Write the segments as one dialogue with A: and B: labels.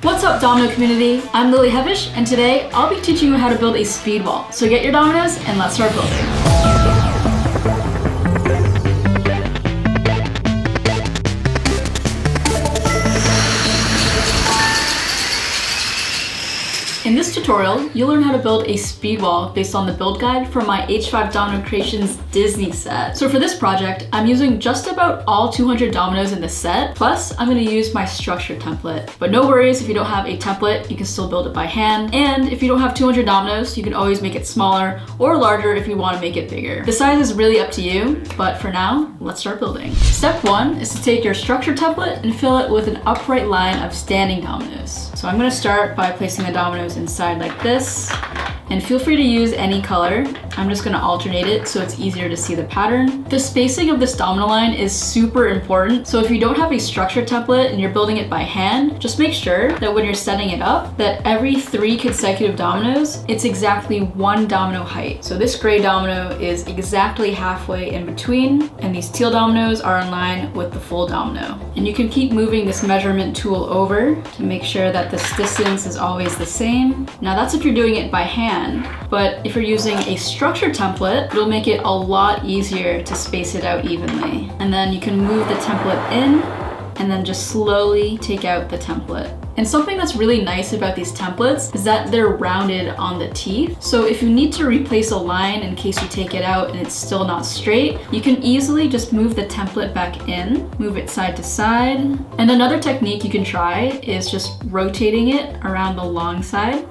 A: What's up, Domino community? I'm Lily Hevesh, and today I'll be teaching you how to build a speed wall. So get your dominoes and let's start building. In this tutorial, you'll learn how to build a speed wall based on the build guide from my H5 Domino Creations Disney Set. So for this project, I'm using just about all 200 dominoes in the set, plus I'm going to use my structure template. But no worries, if you don't have a template, you can still build it by hand. And if you don't have 200 dominoes, you can always make it smaller or larger if you want to make it bigger. The size is really up to you, but for now, let's start building. Step one is to take your structure template and fill it with an upright line of standing dominoes. So I'm going to start by placing the dominoes inside like this, and feel free to use any color. I'm just going to alternate it so it's easier to see the pattern. The spacing of this domino line is super important, so if you don't have a structure template and you're building it by hand, just make sure that when you're setting it up, that every 3 consecutive dominoes, it's exactly 1 domino height. So this gray domino is exactly halfway in between, and these teal dominoes are in line with the full domino. And you can keep moving this measurement tool over to make sure that this distance is always the same. Now that's if you're doing it by hand, but if you're using a structure template, it'll make it a lot easier to space it out evenly. And then you can move the template in and then just slowly take out the template. And something that's really nice about these templates is that they're rounded on the teeth. So if you need to replace a line in case you take it out and it's still not straight, you can easily just move the template back in, move it side to side. And another technique you can try is just rotating it around the long side.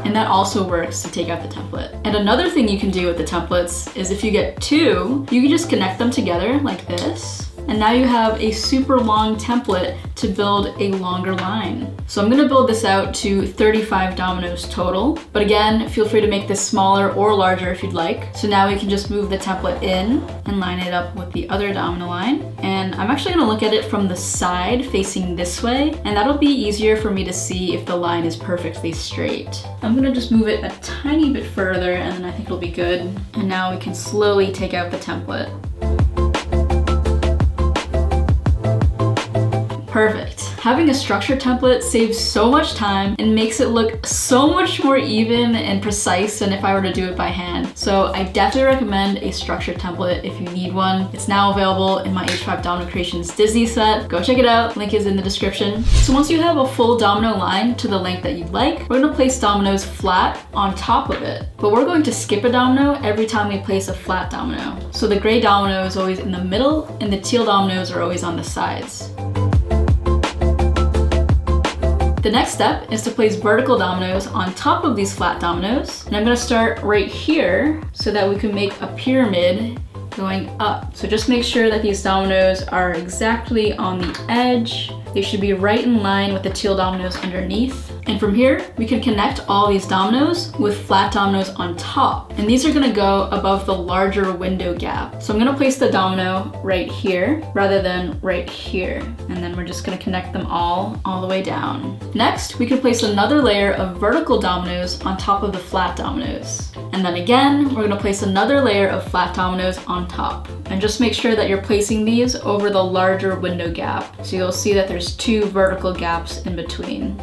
A: And that also works to take out the template. And another thing you can do with the templates is if you get 2, you can just connect them together like this. And now you have a super long template to build a longer line. So I'm gonna build this out to 35 dominoes total. But again, feel free to make this smaller or larger if you'd like. So now we can just move the template in and line it up with the other domino line. And I'm actually gonna look at it from the side facing this way, and that'll be easier for me to see if the line is perfectly straight. I'm gonna just move it a tiny bit further and then I think it'll be good. And now we can slowly take out the template. Perfect. Having a structure template saves so much time and makes it look so much more even and precise than if I were to do it by hand. So I definitely recommend a structure template if you need one. It's now available in my H5 Domino Creations Disney Set. Go check it out. Link is in the description. So once you have a full domino line to the length that you'd like, we're going to place dominoes flat on top of it. But we're going to skip a domino every time we place a flat domino. So the gray domino is always in the middle and the teal dominoes are always on the sides. The next step is to place vertical dominoes on top of these flat dominoes. And I'm gonna start right here so that we can make a pyramid going up. So just make sure that these dominoes are exactly on the edge. They should be right in line with the teal dominoes underneath. And from here, we can connect all these dominoes with flat dominoes on top. And these are gonna go above the larger window gap. So I'm gonna place the domino right here rather than right here. And then we're just gonna connect them all the way down. Next, we can place another layer of vertical dominoes on top of the flat dominoes. And then again, we're gonna place another layer of flat dominoes on top. And just make sure that you're placing these over the larger window gap. So you'll see that there's 2 vertical gaps in between.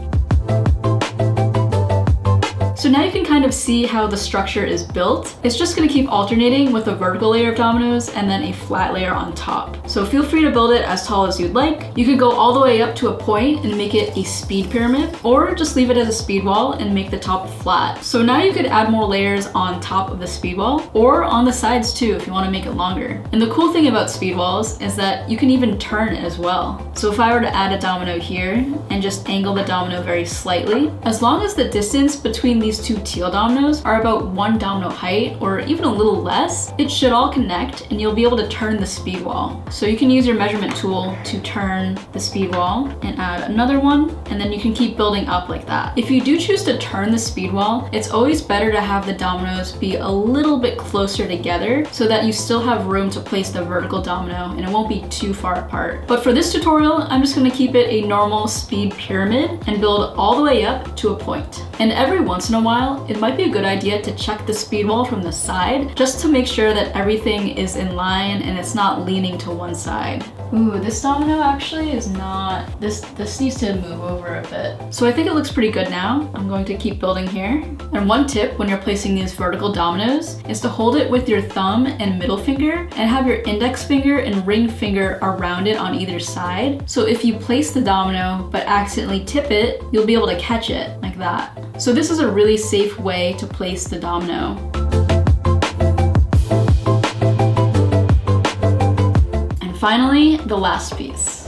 A: So now you can kind of see how the structure is built. It's just gonna keep alternating with a vertical layer of dominoes and then a flat layer on top. So feel free to build it as tall as you'd like. You could go all the way up to a point and make it a speed pyramid, or just leave it as a speed wall and make the top flat. So now you could add more layers on top of the speed wall, or on the sides too if you wanna make it longer. And the cool thing about speed walls is that you can even turn it as well. So if I were to add a domino here and just angle the domino very slightly, as long as the distance between these 2 teal dominoes are about 1 domino height or even a little less, it should all connect and you'll be able to turn the speed wall. So you can use your measurement tool to turn the speed wall and add another one, and then you can keep building up like that. If you do choose to turn the speed wall, it's always better to have the dominoes be a little bit closer together so that you still have room to place the vertical domino and it won't be too far apart. But for this tutorial, I'm just going to keep it a normal speed pyramid and build all the way up to a point. And every once in a while, it might be a good idea to check the speed wall from the side just to make sure that everything is in line and it's not leaning to one side. Ooh, this domino actually is not, this needs to move over a bit. So I think it looks pretty good now. I'm going to keep building here. And one tip when you're placing these vertical dominoes is to hold it with your thumb and middle finger and have your index finger and ring finger around it on either side. So if you place the domino but accidentally tip it, you'll be able to catch it like that. So this is a really safe way to place the domino. Finally, the last piece.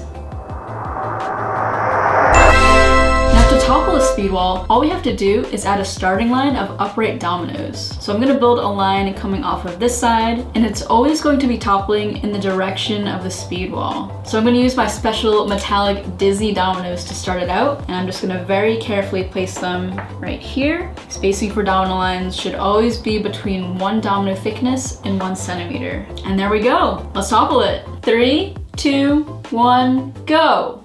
A: Now to topple a speedwall, all we have to do is add a starting line of upright dominoes. So I'm gonna build a line coming off of this side, and it's always going to be toppling in the direction of the speedwall. So I'm gonna use my special metallic Disney dominoes to start it out, and I'm just gonna very carefully place them right here. Spacing for domino lines should always be between 1 domino thickness and 1 centimeter. And there we go, let's topple it. 3, 2, 1, go!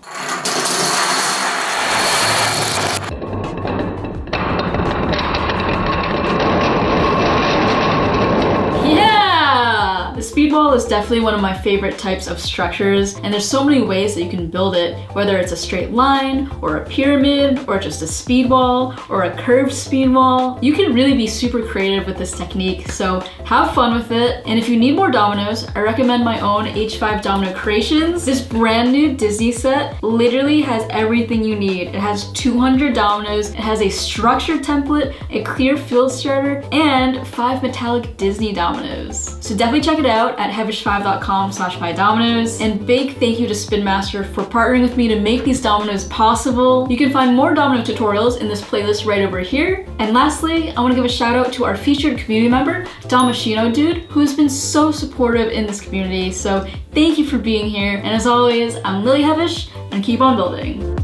A: Speedwall is definitely one of my favorite types of structures, and there's so many ways that you can build it, whether it's a straight line, or a pyramid, or just a speedwall, or a curved speedwall. You can really be super creative with this technique, so have fun with it. And if you need more dominoes, I recommend my own H5 Domino Creations. This brand new Disney set literally has everything you need. It has 200 dominoes, it has a structured template, a clear field starter, and 5 metallic Disney dominoes. So definitely check it out at hevesh5.com/mydominoes. And big thank you to Spin Master for partnering with me to make these dominoes possible. You can find more domino tutorials in this playlist right over here. And lastly, I want to give a shout out to our featured community member, Domino Dude, who has been so supportive in this community. So thank you for being here. And as always, I'm Lily Hevesh, and keep on building.